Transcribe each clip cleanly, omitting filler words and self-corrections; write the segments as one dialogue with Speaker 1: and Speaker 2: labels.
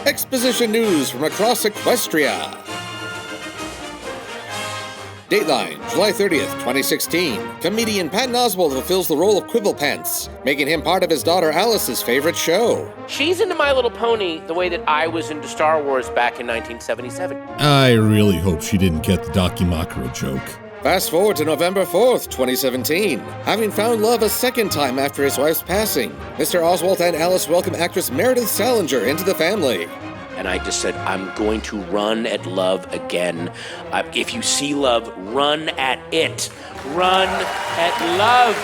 Speaker 1: Exposition news from across Equestria. Dateline, July 30th, 2016. Comedian Patton Oswalt fulfills the role of Quibblepants, making him part of his daughter Alice's favorite show.
Speaker 2: She's into My Little Pony the way that I was into Star Wars back in 1977.
Speaker 3: I really hope she didn't get the Dakimakura joke.
Speaker 1: Fast forward to November 4th, 2017. Having found love a second time after his wife's passing, Mr. Oswalt and Alice welcome actress Meredith Salinger into the family.
Speaker 2: And I just said, I'm going to run at love again. If you see love, run at it. Run at love.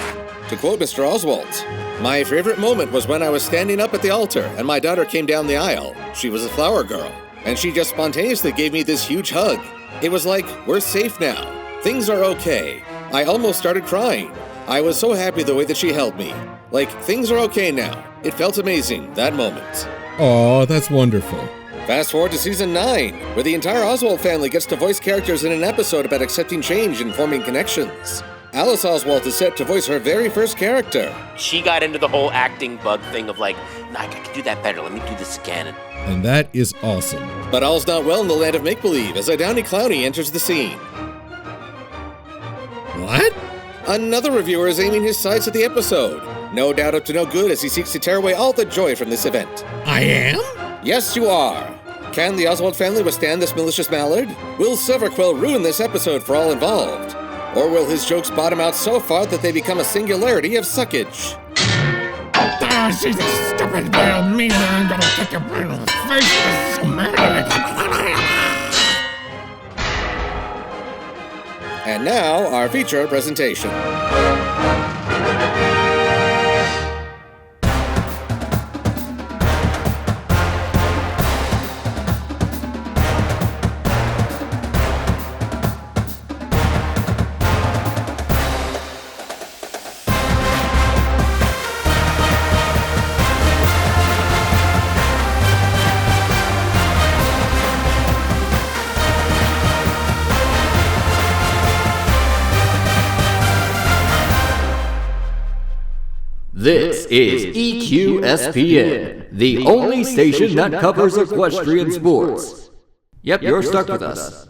Speaker 1: To quote Mr. Oswalt, "My favorite moment was when I was standing up at the altar and my daughter came down the aisle. She was a flower girl, and she just spontaneously gave me this huge hug. It was like, we're safe now. Things are okay. I almost started crying. I was so happy the way that she held me. Like, things are okay now. It felt amazing, that moment."
Speaker 3: Aw, that's wonderful.
Speaker 1: Fast forward to season 9, where the entire Oswalt family gets to voice characters in an episode about accepting change and forming connections. Alice Oswalt is set to voice her very first character.
Speaker 2: She got into the whole acting bug thing of like, nah, I can do that better, let me do this again.
Speaker 3: And that is awesome.
Speaker 1: But all's not well in the land of make-believe as a Downey Clowney enters the scene.
Speaker 3: What?
Speaker 1: Another reviewer is aiming his sights at the episode. No doubt up to no good as he seeks to tear away all the joy from this event.
Speaker 3: I am?
Speaker 1: Yes, you are. Can the Oswalt family withstand this malicious mallard? Will Silver-Quill ruin this episode for all involved? Or will his jokes bottom out so far that they become a singularity of suckage?
Speaker 4: Oh, she's a stupid little mean, I'm gonna kick her right in the face. This is so mad.
Speaker 1: And now, our feature presentation.
Speaker 5: This is EQSPN, the only station that covers equestrian sports. Yep, you're stuck with us.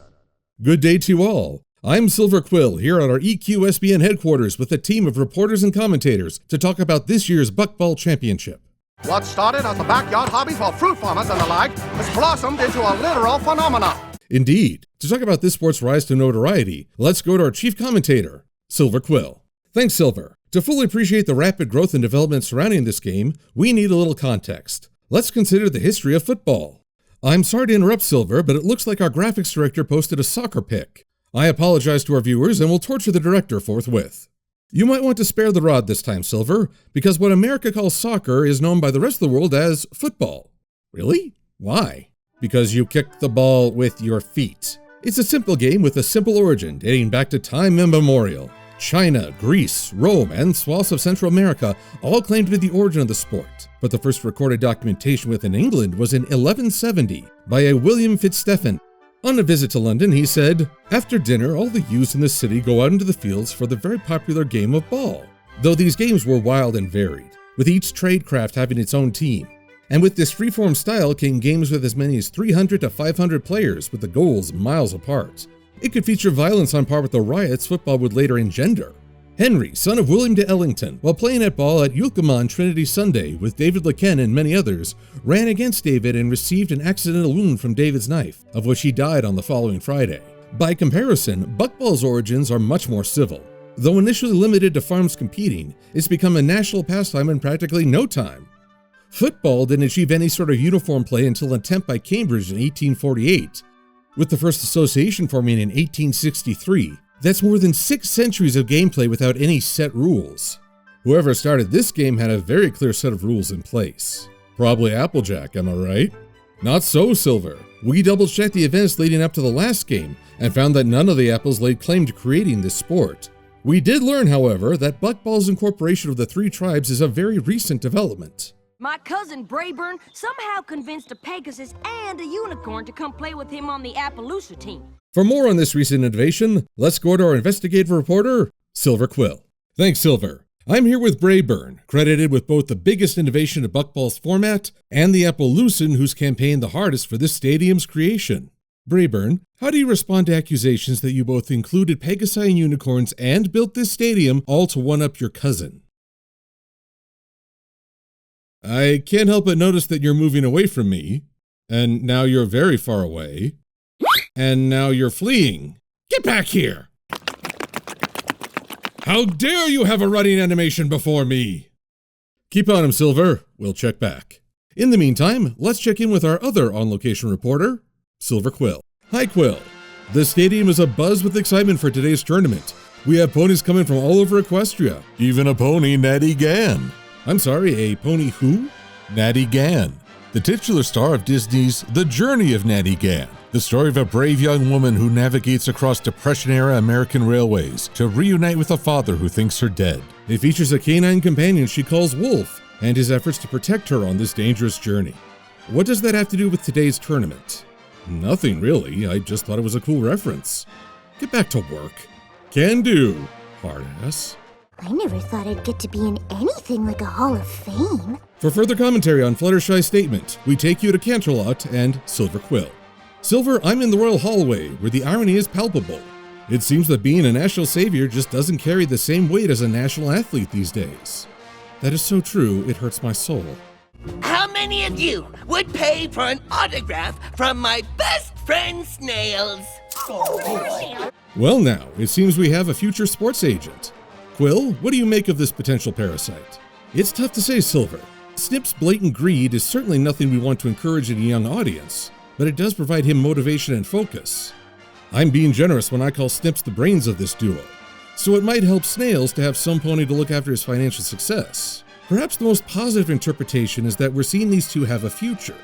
Speaker 3: Good day to you all. I'm Silver-Quill here at our EQSPN headquarters with a team of reporters and commentators to talk about this year's Buckball Championship.
Speaker 6: What started as a backyard hobby for fruit farmers and the like has blossomed into a literal phenomenon.
Speaker 3: Indeed. To talk about this sport's rise to notoriety, let's go to our chief commentator, Silver-Quill. Thanks, Silver. To fully appreciate the rapid growth and development surrounding this game, we need a little context. Let's consider the history of football. I'm sorry to interrupt, Silver, but it looks like our graphics director posted a soccer pic. I apologize to our viewers and will torture the director forthwith. You might want to spare the rod this time, Silver, because what America calls soccer is known by the rest of the world as football. Really? Why? Because you kick the ball with your feet. It's a simple game with a simple origin dating back to time immemorial. China, Greece, Rome, and swaths of Central America all claim to be the origin of the sport, but the first recorded documentation within England was in 1170 by a William Fitzstephen. On a visit to London, he said, "After dinner, all the youths in the city go out into the fields for the very popular game of ball." Though these games were wild and varied, with each tradecraft having its own team. And with this freeform style came games with as many as 300 to 500 players, with the goals miles apart. It could feature violence on par with the riots football would later engender. Henry, son of William de Ellington, while playing at ball at Yulcombe on Trinity Sunday with David Lequen and many others, ran against David and received an accidental wound from David's knife, of which he died on the following Friday. By comparison, buckball's origins are much more civil. Though initially limited to farms competing, it's become a national pastime in practically no time. Football didn't achieve any sort of uniform play until an attempt by Cambridge in 1848. With the first association forming in 1863, that's more than 6 centuries of gameplay without any set rules. Whoever started this game had a very clear set of rules in place. Probably Applejack, am I right? Not so, Silver. We double-checked the events leading up to the last game and found that none of the apples laid claim to creating this sport. We did learn, however, that Buckball's incorporation of the 3 tribes is a very recent development.
Speaker 7: My cousin Brayburn somehow convinced a Pegasus and a unicorn to come play with him on the Appaloosa team.
Speaker 3: For more on this recent innovation, let's go to our investigative reporter, Silver-Quill. Thanks, Silver. I'm here with Brayburn, credited with both the biggest innovation of Buckball's format and the Appaloosan who's campaigned the hardest for this stadium's creation. Brayburn, how do you respond to accusations that you both included Pegasi and unicorns and built this stadium all to one-up your cousin? I can't help but notice that you're moving away from me, and now you're very far away, and now you're fleeing. Get back here! How dare you have a running animation before me? Keep on him, Silver. We'll check back. In the meantime, let's check in with our other on-location reporter, Silver-Quill. Hi, Quill. The stadium is abuzz with excitement for today's tournament. We have ponies coming from all over Equestria. Even a pony, Natty Gann. I'm sorry, a pony who? Natty Gann, the titular star of Disney's The Journey of Natty Gann, the story of a brave young woman who navigates across Depression-era American railways to reunite with a father who thinks her dead. It features a canine companion she calls Wolf, and his efforts to protect her on this dangerous journey. What does that have to do with today's tournament? Nothing really, I just thought it was a cool reference. Get back to work. Can do, hard ass.
Speaker 8: I never thought I'd get to be in anything like a Hall of Fame.
Speaker 3: For further commentary on Fluttershy's statement, we take you to Canterlot and Silver-Quill. Silver, I'm in the Royal Hallway, where the irony is palpable. It seems that being a national savior just doesn't carry the same weight as a national athlete these days. That is so true, it hurts my soul.
Speaker 9: How many of you would pay for an autograph from my best friend Snails?
Speaker 3: Well now, it seems we have a future sports agent. Quill, what do you make of this potential parasite? It's tough to say, Silver. Snip's blatant greed is certainly nothing we want to encourage in a young audience, but it does provide him motivation and focus. I'm being generous when I call Snips the brains of this duo, so it might help Snails to have some pony to look after his financial success. Perhaps the most positive interpretation is that we're seeing these two have a future.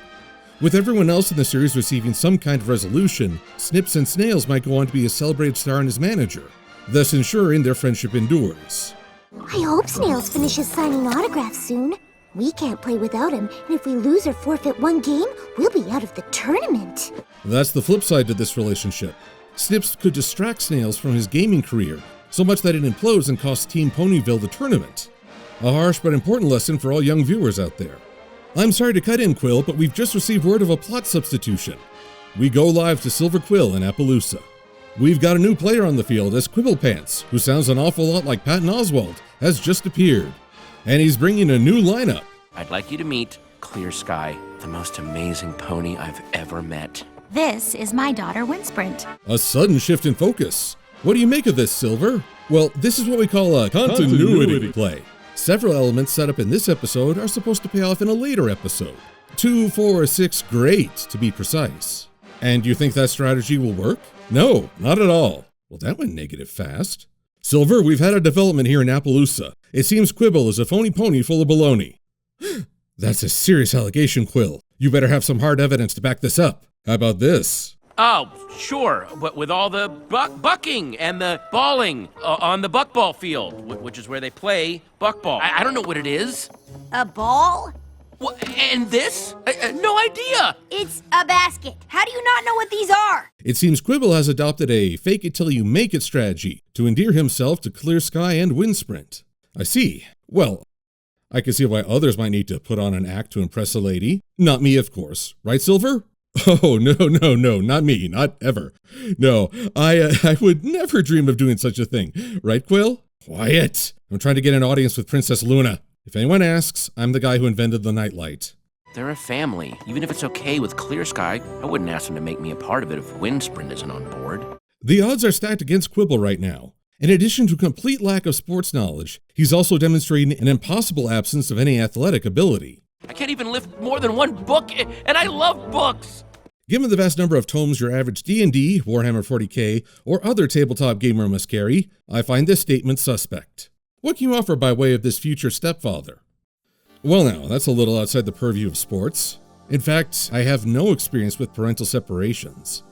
Speaker 3: With everyone else in the series receiving some kind of resolution, Snips and Snails might go on to be a celebrated star and his manager, thus ensuring their friendship endures.
Speaker 8: I hope Snails finishes signing autographs soon. We can't play without him, and if we lose or forfeit one game, we'll be out of the tournament.
Speaker 3: That's the flip side to this relationship. Snips could distract Snails from his gaming career, so much that it implodes and costs Team Ponyville the tournament. A harsh but important lesson for all young viewers out there. I'm sorry to cut in, Quill, but we've just received word of a plot substitution. We go live to Silver-Quill in Appaloosa. We've got a new player on the field as Quibblepants, who sounds an awful lot like Patton Oswalt, has just appeared. And he's bringing a new lineup.
Speaker 2: I'd like you to meet Clear Sky, the most amazing pony I've ever met.
Speaker 10: This is my daughter, Windsprint.
Speaker 3: A sudden shift in focus. What do you make of this, Silver? Well, this is what we call a continuity play. Several elements set up in this episode are supposed to pay off in a later episode. 2, 4, 6, great, to be precise. And you think that strategy will work? No, not at all. Well, that went negative fast. Silver, we've had a development here in Appaloosa. It seems Quibble is a phony pony full of baloney. That's a serious allegation, Quill. You better have some hard evidence to back this up. How about this?
Speaker 2: Oh, sure, but with all the bucking and the balling on the buckball field, which is where they play buckball. I don't know what it is.
Speaker 7: A ball?
Speaker 2: And this? No idea.
Speaker 7: It's a basket. How do you not know what these are?
Speaker 3: It seems Quibble has adopted a fake-it-till-you-make-it strategy to endear himself to Clear Sky and Windsprint. I see. Well, I can see why others might need to put on an act to impress a lady. Not me, of course. Right, Silver? Oh, no, not me, not ever. No, I would never dream of doing such a thing. Right, Quill? Quiet. I'm trying to get an audience with Princess Luna. If anyone asks, I'm the guy who invented the nightlight.
Speaker 2: They're a family. Even if it's okay with Clear Sky, I wouldn't ask them to make me a part of it if Windsprint isn't on board.
Speaker 3: The odds are stacked against Quibble right now. In addition to complete lack of sports knowledge, he's also demonstrating an impossible absence of any athletic ability.
Speaker 2: I can't even lift more than one book, and I love books!
Speaker 3: Given the vast number of tomes your average D&D, Warhammer 40k, or other tabletop gamer must carry, I find this statement suspect. What can you offer by way of this future stepfather? Well now, that's a little outside the purview of sports. In fact, I have no experience with parental separations.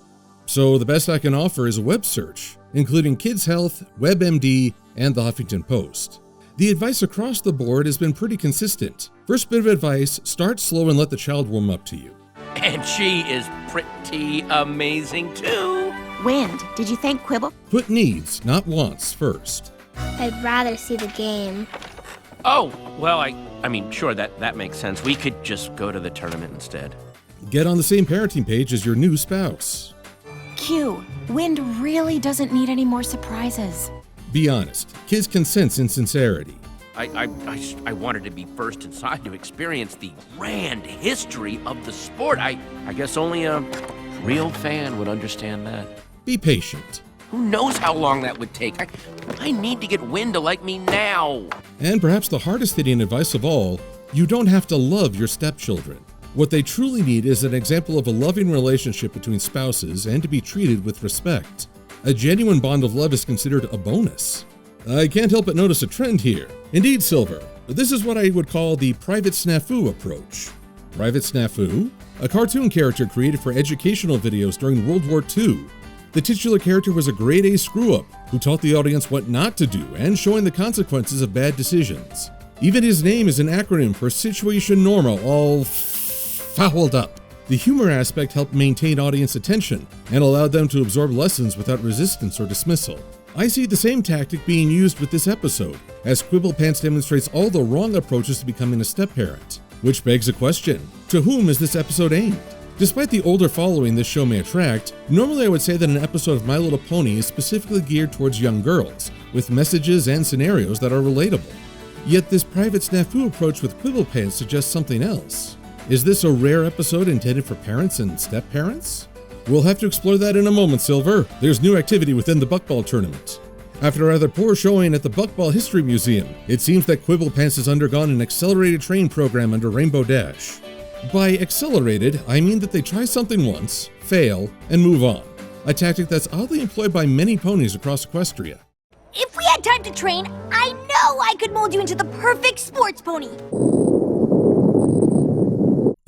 Speaker 3: So the best I can offer is a web search, including Kids Health, WebMD, and the Huffington Post. The advice across the board has been pretty consistent. First bit of advice, start slow and let the child warm up to you.
Speaker 2: And she is pretty amazing too.
Speaker 10: Wind, did you thank Quibble?
Speaker 3: Put needs, not wants, first.
Speaker 11: I'd rather see the game.
Speaker 2: Oh, well, I mean, sure, that makes sense. We could just go to the tournament instead.
Speaker 3: Get on the same parenting page as your new spouse.
Speaker 10: Q, Wind really doesn't need any more surprises.
Speaker 3: Be honest. Kids can sense insincerity.
Speaker 2: I wanted to be first inside to experience the grand history of the sport. I guess only a real fan would understand that.
Speaker 3: Be patient.
Speaker 2: Who knows how long that would take? I need to get Wind to like me now.
Speaker 3: And perhaps the hardest hitting advice of all, you don't have to love your stepchildren. What they truly need is an example of a loving relationship between spouses and to be treated with respect. A genuine bond of love is considered a bonus. I can't help but notice a trend here. Indeed, Silver, this is what I would call the Private Snafu approach. Private Snafu? A cartoon character created for educational videos during World War II. The titular character was a grade A screw-up who taught the audience what not to do and showing the consequences of bad decisions. Even his name is an acronym for Situation Normal, all fouled up. The humor aspect helped maintain audience attention and allowed them to absorb lessons without resistance or dismissal. I see the same tactic being used with this episode, as Quibblepants demonstrates all the wrong approaches to becoming a step-parent. Which begs a question, to whom is this episode aimed? Despite the older following this show may attract, normally I would say that an episode of My Little Pony is specifically geared towards young girls, with messages and scenarios that are relatable. Yet this Private Snafu approach with Quibblepants suggests something else. Is this a rare episode intended for parents and step-parents? We'll have to explore that in a moment, Silver. There's new activity within the Buckball tournament. After a rather poor showing at the Buckball History Museum, it seems that Quibblepants has undergone an accelerated training program under Rainbow Dash. By accelerated, I mean that they try something once, fail, and move on. A tactic that's oddly employed by many ponies across Equestria.
Speaker 7: If we had time to train, I know I could mold you into the perfect sports pony.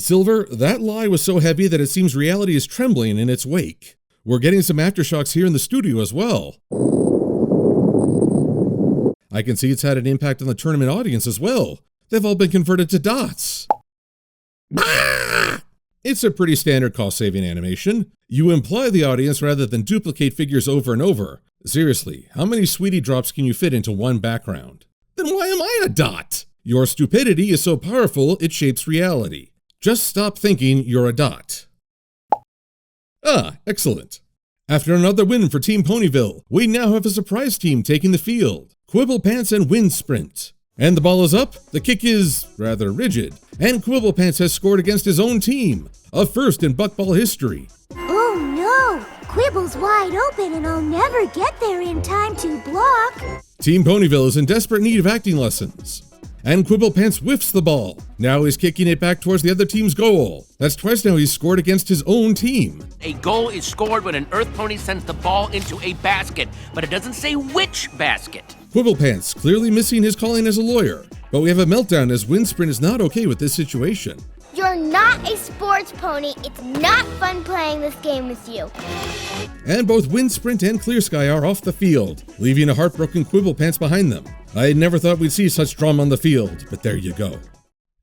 Speaker 3: Silver, that lie was so heavy that it seems reality is trembling in its wake. We're getting some aftershocks here in the studio as well. I can see it's had an impact on the tournament audience as well. They've all been converted to dots. It's a pretty standard cost-saving animation. You imply the audience rather than duplicate figures over and over. Seriously, how many sweetie drops can you fit into one background? Then why am I a dot? Your stupidity is so powerful it shapes reality. Just stop thinking you're a dot. Ah, excellent. After another win for Team Ponyville, we now have a surprise team taking the field. Quibblepants and Wind Sprint. And the ball is up, the kick is rather rigid, and Quibblepants has scored against his own team, a first in Buckball history.
Speaker 8: Oh no! Quibble's wide open and I'll never get there in time to block.
Speaker 3: Team Ponyville is in desperate need of acting lessons. And Quibblepants whiffs the ball. Now he's kicking it back towards the other team's goal. That's twice now he's scored against his own team.
Speaker 2: A goal is scored when an Earth Pony sends the ball into a basket, but it doesn't say which basket.
Speaker 3: Quibblepants clearly missing his calling as a lawyer. But we have a meltdown as Wind Sprint is not okay with this situation.
Speaker 11: You're not a sports pony. It's not fun playing this game with you.
Speaker 3: And both Wind Sprint and Clear Sky are off the field, leaving a heartbroken Quibblepants behind them. I never thought we'd see such drama on the field, but there you go.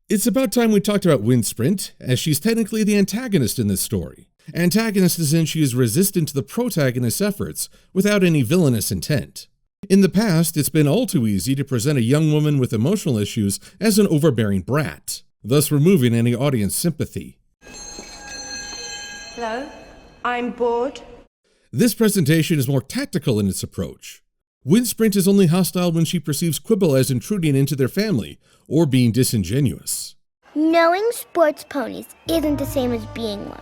Speaker 3: It's about time we talked about Wind Sprint, as she's technically the antagonist in this story. Antagonist is in she is resistant to the protagonist's efforts without any villainous intent. In the past, it's been all too easy to present a young woman with emotional issues as an overbearing brat, thus removing any audience sympathy.
Speaker 12: Hello? I'm bored.
Speaker 3: This presentation is more tactical in its approach. Wind Sprint is only hostile when she perceives Quibble as intruding into their family or being disingenuous.
Speaker 11: Knowing sports ponies isn't the same as being one.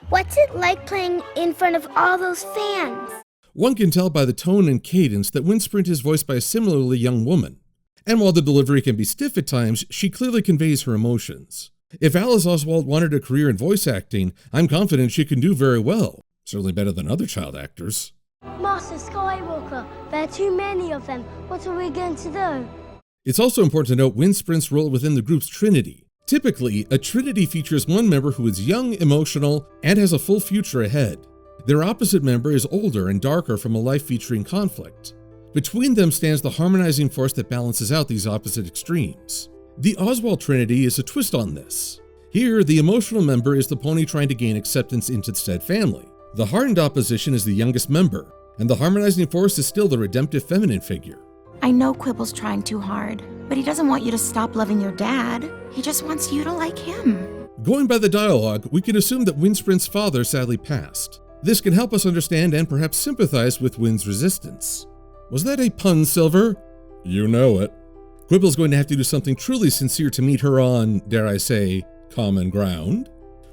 Speaker 11: What's it like playing in front of all those fans?
Speaker 3: One can tell by the tone and cadence that Wind Sprint is voiced by a similarly young woman. And while the delivery can be stiff at times, she clearly conveys her emotions. If Alice Oswald wanted a career in voice acting, I'm confident she can do very well. Certainly better than other child actors.
Speaker 11: Master Skywalker, there are too many of them. What are we going to do?
Speaker 3: It's also important to note Wind Sprint's role within the group's trinity. Typically, a trinity features one member who is young, emotional, and has a full future ahead. Their opposite member is older and darker from a life featuring conflict. Between them stands the harmonizing force that balances out these opposite extremes. The Oswald Trinity is a twist on this. Here, the emotional member is the pony trying to gain acceptance into said family. The hardened opposition is the youngest member, and the harmonizing force is still the redemptive feminine figure.
Speaker 10: I know Quibble's trying too hard, but he doesn't want you to stop loving your dad. He just wants you to like him.
Speaker 3: Going by the dialogue, we can assume that Windsprint's father sadly passed. This can help us understand and perhaps sympathize with Wind's resistance. Was that a pun, Silver? You know it. Quibble's going to have to do something truly sincere to meet her on, dare I say, common ground.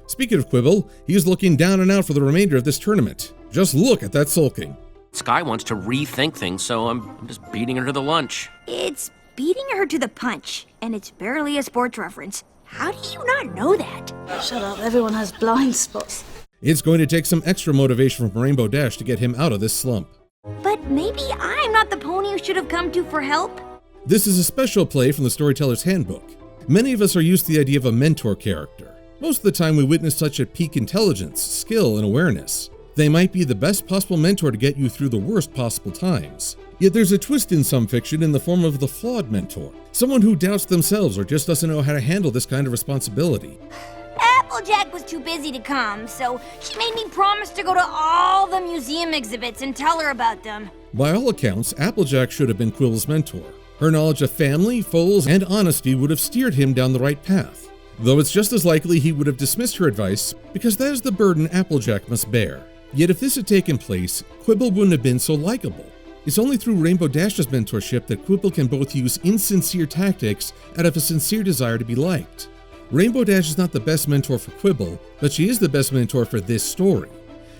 Speaker 3: Speaking of Quibble, he is looking down and out for the remainder of this tournament. Just look at that sulking.
Speaker 13: Sky wants to rethink things, so I'm just beating her to the lunch.
Speaker 7: It's beating her to the punch, and it's barely a sports reference. How do you not know that?
Speaker 14: Shut up, everyone has blind spots.
Speaker 3: It's going to take some extra motivation from Rainbow Dash to get him out of this slump.
Speaker 7: But maybe I'm not the pony you should have come to for help?
Speaker 3: This is a special play from the Storyteller's Handbook. Many of us are used to the idea of a mentor character. Most of the time we witness such at peak intelligence, skill, and awareness. They might be the best possible mentor to get you through the worst possible times. Yet there's a twist in some fiction in the form of the flawed mentor. Someone who doubts themselves or just doesn't know how to handle this kind of responsibility.
Speaker 7: Applejack was too busy to come, so she made me promise to go to all the museum exhibits and tell her about them.
Speaker 3: By all accounts, Applejack should have been Quill's mentor. Her knowledge of family, foals, and honesty would have steered him down the right path. Though it's just as likely he would have dismissed her advice, because that is the burden Applejack must bear. Yet if this had taken place, Quibble wouldn't have been so likable. It's only through Rainbow Dash's mentorship that Quibble can both use insincere tactics out of a sincere desire to be liked. Rainbow Dash is not the best mentor for Quibble, but she is the best mentor for this story.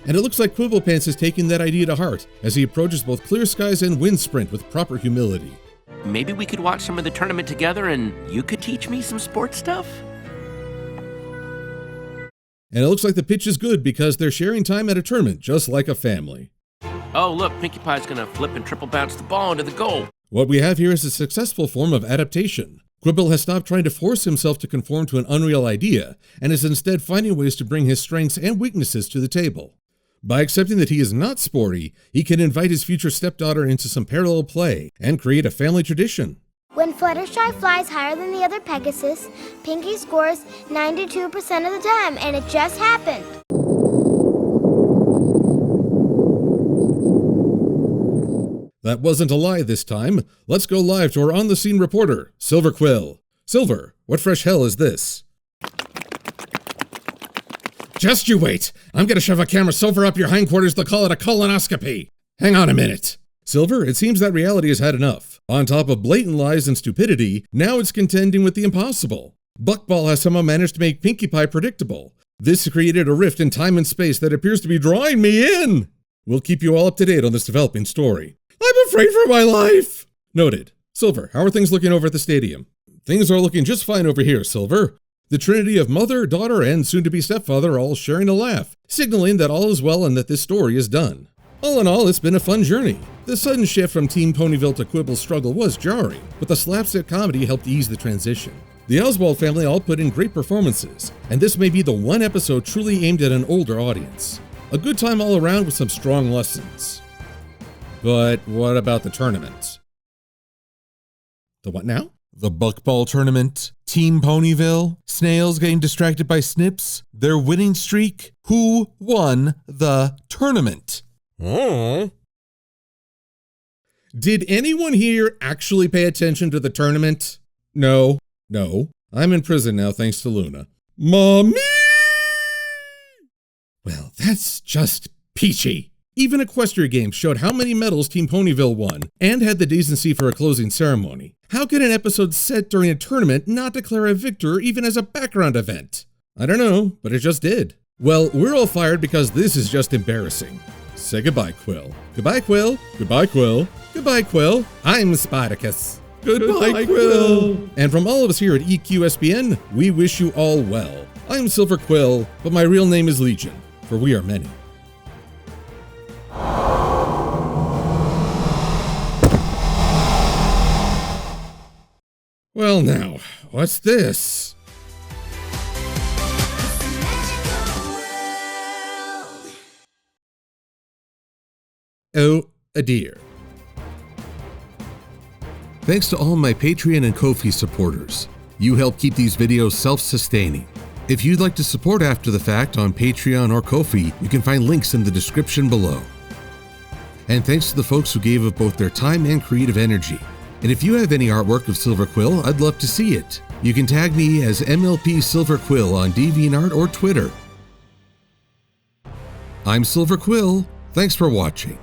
Speaker 3: And it looks like Quibblepants is taking that idea to heart as he approaches both Clear Skies and Windsprint with proper humility.
Speaker 13: Maybe we could watch some of the tournament together and you could teach me some sports stuff?
Speaker 3: And it looks like the pitch is good because they're sharing time at a tournament, just like a family.
Speaker 13: Oh, look, Pinkie Pie's gonna flip and triple bounce the ball into the goal.
Speaker 3: What we have here is a successful form of adaptation. Quibble has stopped trying to force himself to conform to an unreal idea, and is instead finding ways to bring his strengths and weaknesses to the table. By accepting that he is not sporty, he can invite his future stepdaughter into some parallel play, and create a family tradition.
Speaker 11: When Fluttershy flies higher than the other Pegasus, Pinkie scores 92% of the time, and it just happened.
Speaker 3: That wasn't a lie this time. Let's go live to our on-the-scene reporter, Silver-Quill. Silver, what fresh hell is this?
Speaker 4: Just you wait. I'm gonna shove a camera so far up your hindquarters they'll call it a colonoscopy. Hang on a minute.
Speaker 3: Silver, it seems that reality has had enough. On top of blatant lies and stupidity, now it's contending with the impossible. Buckball has somehow managed to make Pinkie Pie predictable. This created a rift in time and space that appears to be drawing me in. We'll keep you all up to date on this developing story. I'm afraid for my life. Noted. Silver, how are things looking over at the stadium? Things are looking just fine over here, Silver. The trinity of mother, daughter, and soon-to-be stepfather are all sharing a laugh, signaling that all is well and that this story is done. All in all, it's been a fun journey. The sudden shift from Team Ponyville to Quibble's struggle was jarring, but the slapstick comedy helped ease the transition. The Oswald family all put in great performances, and this may be the one episode truly aimed at an older audience. A good time all around with some strong lessons. But what about the tournament? The what now? The Buckball tournament? Team Ponyville? Snails getting distracted by Snips? Their winning streak? Who won the tournament? Did anyone here actually pay attention to the tournament? No. I'm in prison now thanks to Luna. Mommy! Well, that's just peachy. Even Equestria Games showed how many medals Team Ponyville won, and had the decency for a closing ceremony. How can an episode set during a tournament not declare a victor even as a background event? I don't know, but it just did. Well, we're all fired because this is just embarrassing. Say goodbye, Quill. Goodbye, Quill. Goodbye, Quill. Goodbye, Quill. I'm Spartacus. Goodbye, Quill. And from all of us here at EQSPN, we wish you all well. I'm Silver-Quill, but my real name is Legion, for we are many. Well now, what's this? Oh, a dear. Thanks to all my Patreon and Ko-fi supporters. You help keep these videos self-sustaining. If you'd like to support after the fact on Patreon or Ko-fi, you can find links in the description below. And thanks to the folks who gave of both their time and creative energy. And if you have any artwork of Silver-Quill, I'd love to see it. You can tag me as MLP-Silver-Quill on DeviantArt or Twitter. I'm Silver-Quill. Thanks for watching.